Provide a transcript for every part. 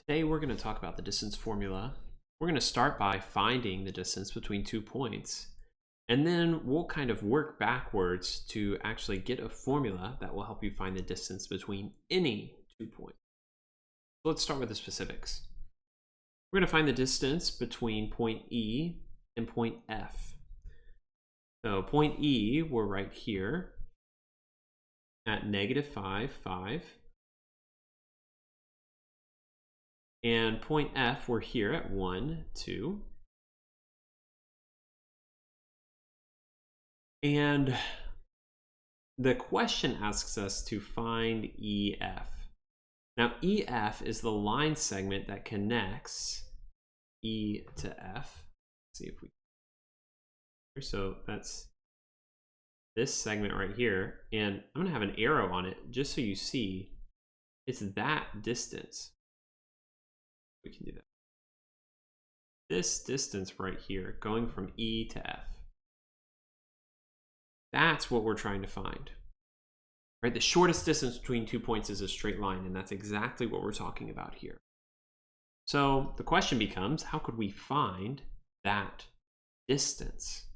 Today we're going to talk about the distance formula. We're going to start by finding the distance between 2 points, and then we'll kind of work backwards to actually get a formula that will help you find the distance between any 2 points. So let's start with the specifics. We're going to find the distance between point E and point F. So point E, we're right here at -5, 5. And point F, we're here at 1, 2. And the question asks us to find EF. Now, EF is the line segment that connects E to F. Let's see if we... So that's this segment right here. And I'm going to have an arrow on it just so you see it's that distance. We can do that. This distance right here, going from E to F. That's what we're trying to find. Right? The shortest distance between 2 points is a straight line, and that's exactly what we're talking about here. So the question becomes, how could we find that distance?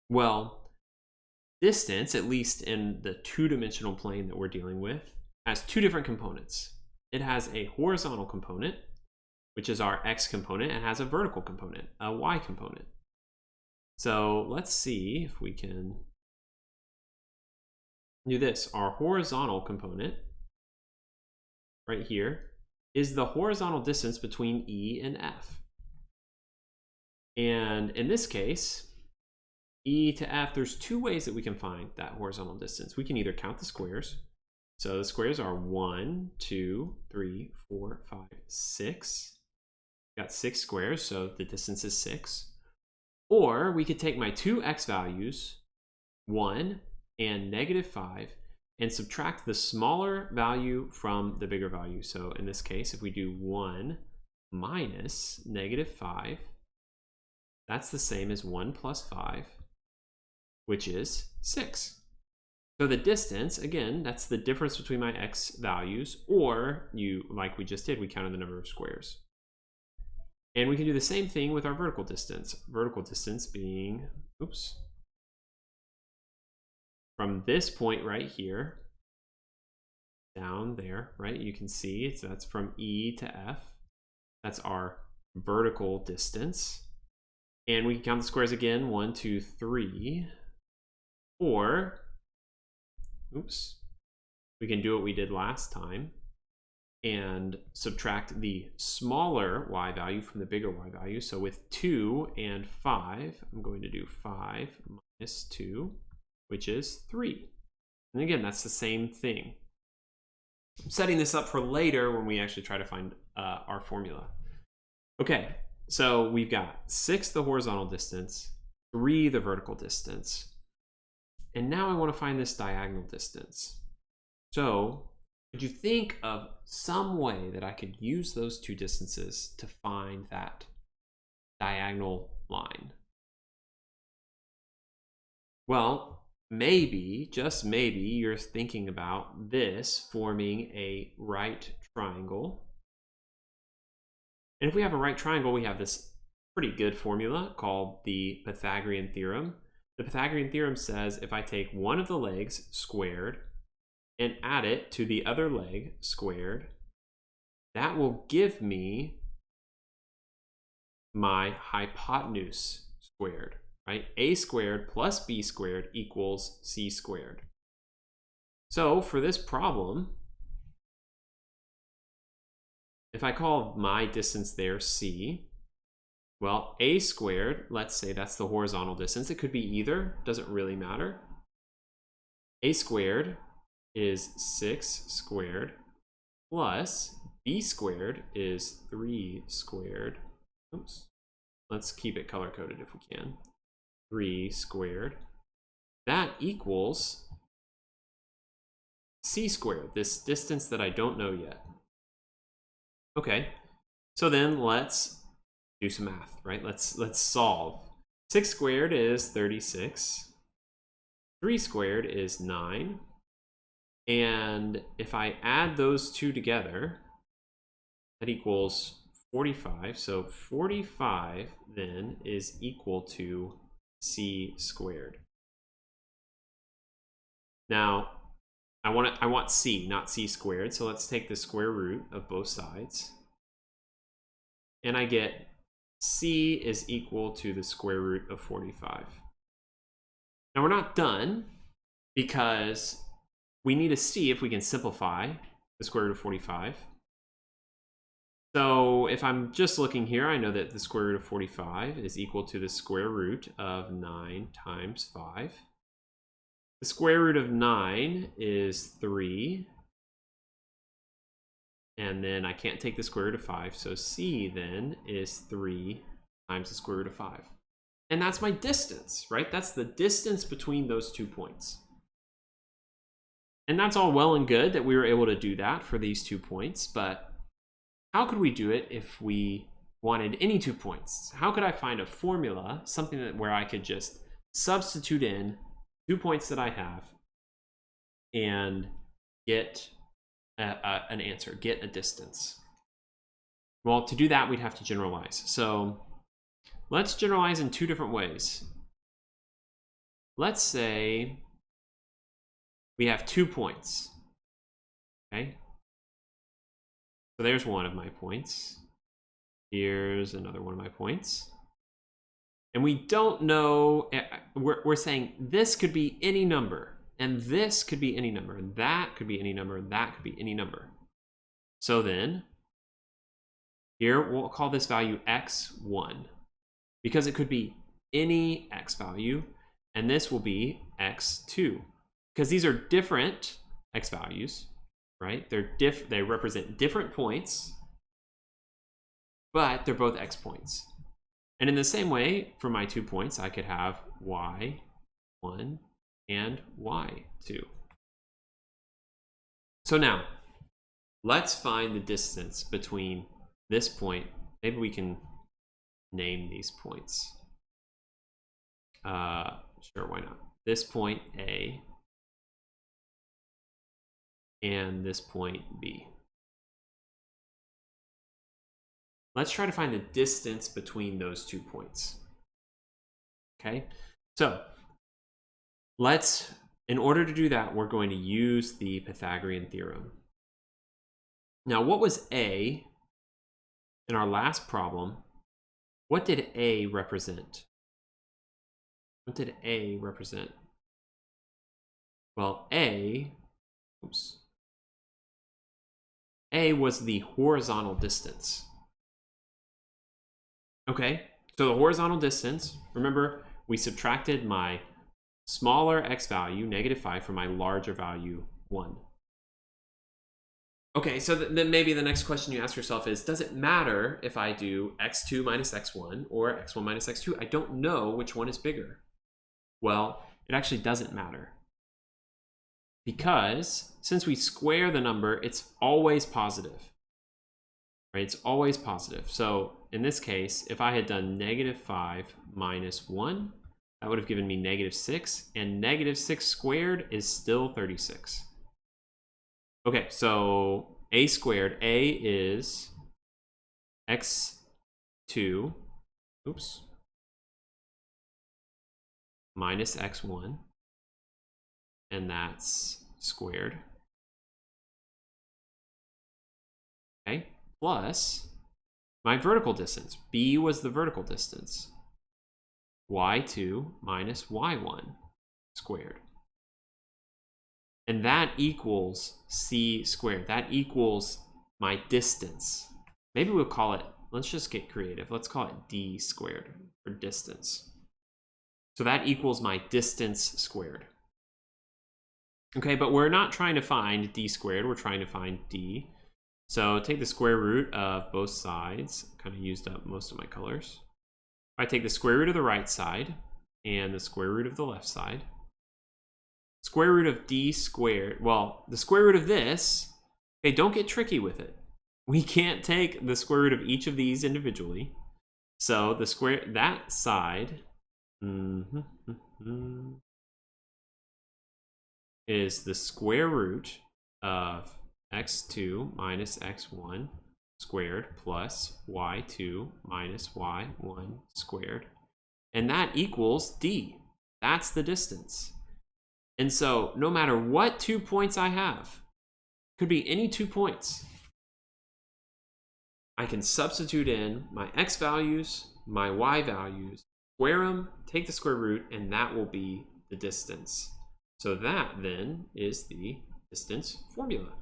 Well, distance, at least in the two-dimensional plane that we're dealing with, has two different components. It has a horizontal component, which is our x component, and has a vertical component, a y component. So let's see if we can do this. Our horizontal component right here is the horizontal distance between E and F. And in this case, E to F, there's two ways that we can find that horizontal distance. We can either count the squares. So the squares are 1, 2, 3, 4, 5, 6. Got 6 squares, so the distance is 6. Or we could take my two x values, 1 and -5, and subtract the smaller value from the bigger value. So in this case, if we do 1 minus -5, that's the same as 1 plus 5, which is 6. So the distance, again, that's the difference between my x values, or you, like we just did, we counted the number of squares. And we can do the same thing with our vertical distance. Vertical distance being, oops, from this point right here, down there, right? You can see that's from E to F. That's our vertical distance. And we can count the squares again, 1, 2, 3. Or, oops, we can do what we did last time and subtract the smaller y value from the bigger y value. So with 2 and 5, I'm going to do 5 minus 2, which is 3. And again, that's the same thing. I'm setting this up for later when we actually try to find our formula. Okay, so we've got 6 the horizontal distance, 3 the vertical distance. And now I want to find this diagonal distance. So could you think of some way that I could use those two distances to find that diagonal line? Well, maybe, just maybe, you're thinking about this forming a right triangle. And if we have a right triangle, we have this pretty good formula called the Pythagorean theorem. The Pythagorean theorem says if I take one of the legs squared and add it to the other leg squared, that will give me my hypotenuse squared, right? A squared plus B squared equals C squared. So for this problem, if I call my distance there C, well, A squared, let's say that's the horizontal distance. It could be either, doesn't really matter. A squared is 6 squared plus B squared is 3 squared. Oops. Let's keep it color coded if we can. 3 squared. That equals C squared, this distance that I don't know yet. Okay, so then let's do some math, right? Let's solve. 6 squared is 36. 3 squared is 9. And if I add those two together, that equals 45. So 45 then is equal to c squared. Now, I want c, not c squared. So let's take the square root of both sides. And I get c is equal to the square root of 45. Now we're not done, because we need to see if we can simplify the square root of 45. So if I'm just looking here, I know that the square root of 45 is equal to the square root of 9 times 5. The square root of 9 is 3. And then I can't take the square root of 5, so c then is 3 times the square root of 5. And that's my distance, right? That's the distance between those 2 points. And that's all well and good that we were able to do that for these 2 points, but how could we do it if we wanted any 2 points? How could I find a formula, something where I could just substitute in 2 points that I have and get an answer, get a distance? Well, to do that, we'd have to generalize. So let's generalize in 2 different ways. Let's say we have 2 points, okay? So there's one of my points. Here's another one of my points. And we don't know, we're saying this could be any number, and this could be any number, and that could be any number, and that could be any number. So then, here we'll call this value x1, because it could be any x value, and this will be x2, because these are different x values, right? They represent different points, but they're both x points. And in the same way, for my 2 points, I could have y1 and y2. So now, let's find the distance between this point. Maybe we can name these points. Sure, why not? This point A and this point B. Let's try to find the distance between those 2 points. Okay, so in order to do that, we're going to use the Pythagorean theorem. Now, what was A in our last problem? What did A represent? What did A represent? Well, A was the horizontal distance. Okay, so the horizontal distance, remember, we subtracted my smaller x value, -5, from my larger value, 1. Okay, so then maybe the next question you ask yourself is, does it matter if I do x2 minus x1 or x1 minus x2? I don't know which one is bigger. Well, it actually doesn't matter, because since we square the number, it's always positive, right? It's always positive. So in this case, if I had done -5 minus 1, that would have given me -6, and -6 squared is still 36. Okay, so a squared, A is x2, minus x1, and that's squared. Okay, plus my vertical distance. B was the vertical distance. y2 minus y1 squared. And that equals c squared. That equals my distance. Maybe we'll call it, let's just get creative. Let's call it d squared for distance. So that equals my distance squared. Okay, but we're not trying to find d squared. We're trying to find d. So take the square root of both sides. Kind of used up most of my colors. I take the square root of the right side and the square root of the left side. Square root of d squared, well, the square root of this, okay, don't get tricky with it. We can't take the square root of each of these individually. So the square, that side is the square root of x2 minus x1 squared plus y2 minus y1 squared. And that equals d. That's the distance. And so no matter what 2 points I have, could be any 2 points, I can substitute in my x values, my y values, square them, take the square root, and that will be the distance. So that then is the distance formula.